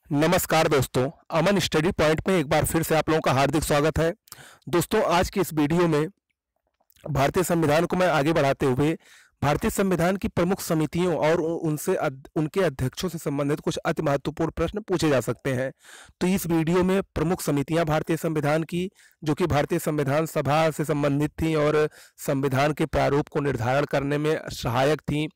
नमस्कार दोस्तों, अमन study point में एक बार फिर से आप लोगों का हार्दिक स्वागत है। दोस्तों, आज की इस वीडियो में भारतीय संविधान को मैं आगे बढ़ाते हुए भारतीय संविधान की प्रमुख समितियों और उनके अध्यक्षों से संबंधित कुछ अति महत्वपूर्ण प्रश्न पूछे जा सकते हैं। तो इस वीडियो में प्रमुख समितियां भारतीय संविधान की, जो कि भारतीय संविधान सभा से संबंधित थी और संविधान के प्रारूप को निर्धारण करने में सहायक थी,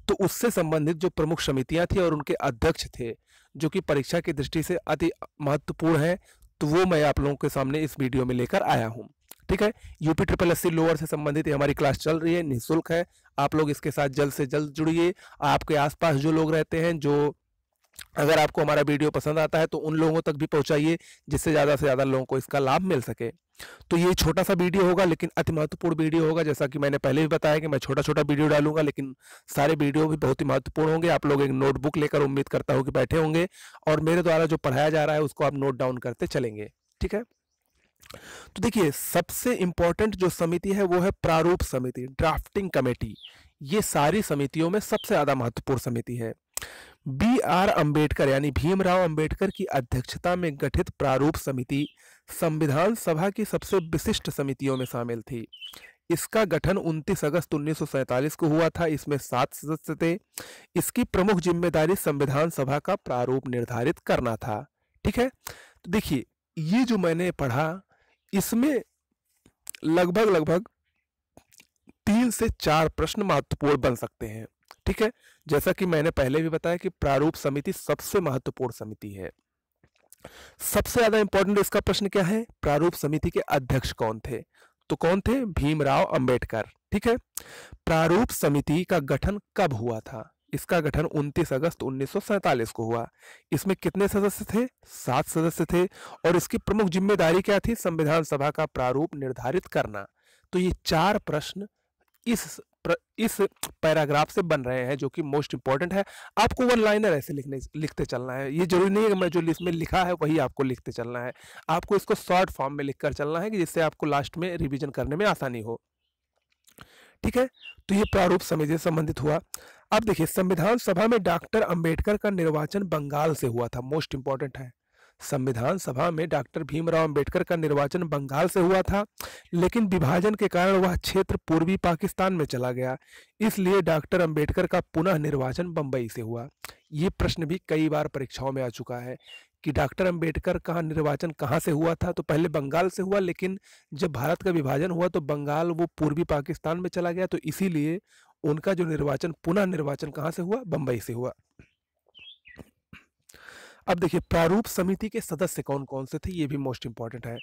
तो उससे संबंधित जो प्रमुख समितियां थी और उनके अध्यक्ष थे, जो कि परीक्षा की दृष्टि से अति महत्वपूर्ण है, तो वो मैं आप लोगों के सामने इस वीडियो में लेकर आया हूँ। ठीक है, यूपी ट्रिपल एससी लोअर से संबंधित ये हमारी क्लास चल रही है, निःशुल्क है। आप लोग इसके साथ जल्द से जल्द जुड़िए। आपके आसपास जो लोग रहते हैं, जो अगर आपको हमारा वीडियो पसंद आता है तो उन लोगों तक भी पहुंचाइए, जिससे ज़्यादा से ज़्यादा लोगों को इसका लाभ मिल सके। तो ये छोटा सा वीडियो होगा, लेकिन अति महत्वपूर्ण वीडियो होगा। जैसा कि मैंने पहले भी बताया कि मैं छोटा छोटा वीडियो डालूंगा, लेकिन सारे वीडियो भी बहुत ही महत्वपूर्ण होंगे। आप लोग एक नोटबुक लेकर, उम्मीद करता हूँ कि बैठे होंगे और मेरे द्वारा जो पढ़ाया जा रहा है उसको आप नोट डाउन करते चलेंगे। ठीक है, तो देखिए, सबसे इंपॉर्टेंट जो समिति है वो है प्रारूप समिति, ड्राफ्टिंग कमेटी। ये सारी समितियों में सबसे ज्यादा महत्वपूर्ण समिति है। बी आर अंबेडकर यानी भीमराव अंबेडकर की अध्यक्षता में गठित प्रारूप समिति संविधान सभा की सबसे विशिष्ट समितियों में शामिल थी। इसका गठन 29 अगस्त 1947 को हुआ था। इसमें 7 सदस्य थे। इसकी प्रमुख जिम्मेदारी संविधान सभा का प्रारूप निर्धारित करना था। ठीक है, तो देखिए, ये जो मैंने पढ़ा, इसमें लगभग लगभग 3 से 4 प्रश्न महत्वपूर्ण बन सकते हैं। ठीक है, जैसा कि मैंने पहले भी बताया कि प्रारूप समिति सबसे महत्वपूर्ण समिति है। सबसे ज्यादा इंपॉर्टेंट इसका प्रश्न क्या है? प्रारूप समिति के अध्यक्ष कौन थे? तो कौन थे? भीमराव अंबेडकर। ठीक है, प्रारूप समिति का गठन कब हुआ था? इसका गठन 29 अगस्त 1947 को हुआ। इसमें कितने सदस्य थे? 7 सदस्य थे। और इसकी प्रमुख जिम्मेदारी क्या थी? संविधान सभा का प्रारूप निर्धारित करना। तो ये 4 प्रश्न इस पैराग्राफ से बन रहे हैं, जो कि मोस्ट इंपॉर्टेंट है। आपको वन लाइनर ऐसे लिखते चलना है। ये जरूरी नहीं है कि मैं जो इसमें लिखा है वही आपको लिखते चलना है। आपको इसको शॉर्ट फॉर्म में लिखकर चलना है, कि जिससे आपको लास्ट में रिवीजन करने में आसानी हो। ठीक है, तो ये प्रारूप समिति से संबंधित हुआ। अब देखिए, संविधान सभा में डॉक्टर अंबेडकर का निर्वाचन बंगाल से हुआ था। मोस्ट इंपॉर्टेंट है, संविधान सभा में डॉक्टर भीमराव अंबेडकर का निर्वाचन बंगाल से हुआ था, लेकिन विभाजन के कारण वह क्षेत्र पूर्वी पाकिस्तान में चला गया। इसलिए डॉक्टर अंबेडकर का पुनः निर्वाचन बंबई से हुआ। ये प्रश्न भी कई बार परीक्षाओं में आ चुका है कि डॉक्टर अंबेडकर का निर्वाचन कहाँ से हुआ था? तो पहले बंगाल से हुआ, लेकिन जब भारत का विभाजन हुआ तो बंगाल वो पूर्वी पाकिस्तान में चला गया, तो इसीलिए उनका जो निर्वाचन, पुनः निर्वाचन कहाँ से हुआ? बंबई से हुआ। अब देखिए, प्रारूप समिति के सदस्य कौन कौन से थे, ये भी मोस्ट इंपॉर्टेंट है।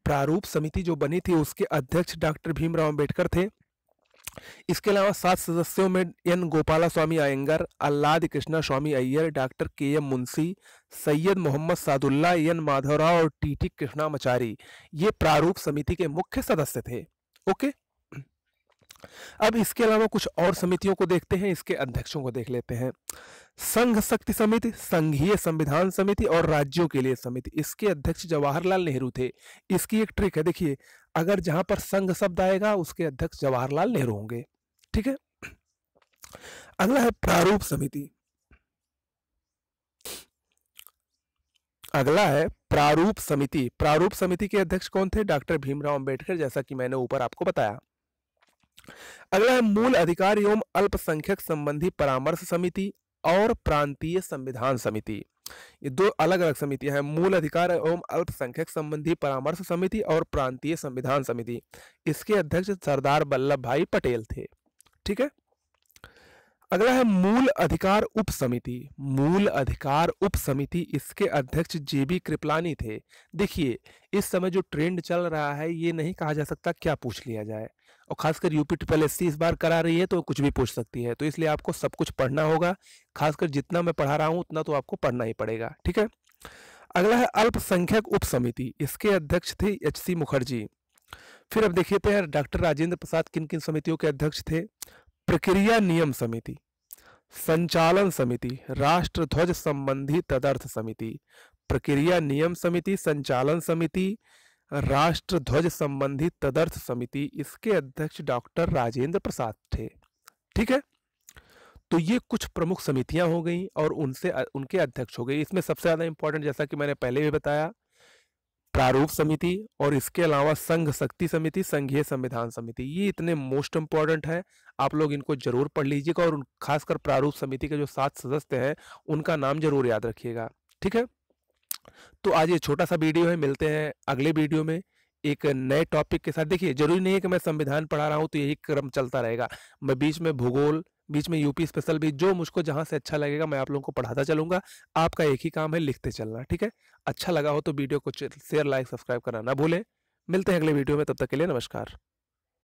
प्रारूप समिति जो बनी थी उसके अध्यक्ष डॉक्टर भीमराव अंबेडकर थे। इसके अलावा 7 सदस्यों में एन गोपाला स्वामी अयंगर, अल्लाद कृष्णा स्वामी अय्यर, डॉक्टर के एम मुंशी, सैयद मोहम्मद सादुल्ला, एन माधवराव और टी कृष्णामाचारी, ये प्रारूप समिति के मुख्य सदस्य थे। ओके, अब इसके अलावा कुछ और समितियों को देखते हैं, इसके अध्यक्षों को देख लेते हैं। संघ शक्ति समिति, संघीय संविधान समिति और राज्यों के लिए समिति, इसके अध्यक्ष जवाहरलाल नेहरू थे। इसकी एक ट्रिक है, देखिए, अगर जहां पर संघ शब्द आएगा उसके अध्यक्ष जवाहरलाल नेहरू होंगे। ठीक है, अगला है प्रारूप समिति। अगला है प्रारूप समिति। प्रारूप समिति के अध्यक्ष कौन थे? डॉक्टर भीमराव अंबेडकर, जैसा कि मैंने ऊपर आपको बताया। अगला है मूल अधिकार एवं अल्पसंख्यक संबंधी परामर्श समिति और प्रांतीय संविधान समिति। ये 2 अलग अलग समितियां हैं, मूल अधिकार एवं अल्पसंख्यक संबंधी परामर्श समिति और प्रांतीय संविधान समिति। इसके अध्यक्ष सरदार वल्लभ भाई पटेल थे। ठीक है, अगला है मूल अधिकार उप समिति। मूल अधिकार उप समिति, इसके अध्यक्ष जेबी कृपलानी थे। देखिए, इस समय जो ट्रेंड चल रहा है, ये नहीं कहा जा सकता क्या पूछ लिया जाए, और खासकर यूपी ट्रिपल एससी इस बार करा रही है तो कुछ भी पूछ सकती है। तो इसलिए आपको सब कुछ पढ़ना होगा, खासकर जितना मैं पढ़ा रहा हूं उतना तो आपको पढ़ना ही पड़ेगा। ठीक है, अगला है अल्पसंख्यक उप समिति। इसके अध्यक्ष थे एच.सी. मुखर्जी। फिर अब देखते हैं डॉक्टर राजेंद्र प्रसाद किन किन समितियों के अध्यक्ष थे। प्रक्रिया नियम समिति, संचालन समिति, राष्ट्र ध्वज संबंधी तदर्थ समिति। प्रक्रिया नियम समिति, संचालन समिति, राष्ट्र ध्वज संबंधी तदर्थ समिति, इसके अध्यक्ष डॉक्टर राजेंद्र प्रसाद थे। ठीक है, तो ये कुछ प्रमुख समितियां हो गई और उनसे उनके अध्यक्ष हो गए। इसमें सबसे ज़्यादा इंपॉर्टेंट, जैसा कि मैंने पहले भी बताया, प्रारूप समिति और इसके अलावा संघ शक्ति समिति, संघीय संविधान समिति, ये इतने मोस्ट इंपॉर्टेंट है। आप लोग इनको जरूर पढ़ लीजिएगा और खासकर प्रारूप समिति के जो 7 सदस्य हैं उनका नाम जरूर याद रखिएगा। ठीक है, तो आज ये छोटा सा वीडियो है, मिलते हैं अगले वीडियो में एक नए टॉपिक के साथ। देखिए, जरूरी नहीं है कि मैं संविधान पढ़ा रहा हूँ तो यही क्रम चलता रहेगा। मैं बीच में भूगोल, बीच में यूपी स्पेशल, भी जो मुझको जहाँ से अच्छा लगेगा मैं आप लोगों को पढ़ाता चलूंगा। आपका एक ही काम है, लिखते चलना। ठीक है, अच्छा लगा हो तो वीडियो को शेयर, लाइक, सब्सक्राइब करना ना भूलें। मिलते हैं अगले वीडियो में, तब तक के लिए नमस्कार।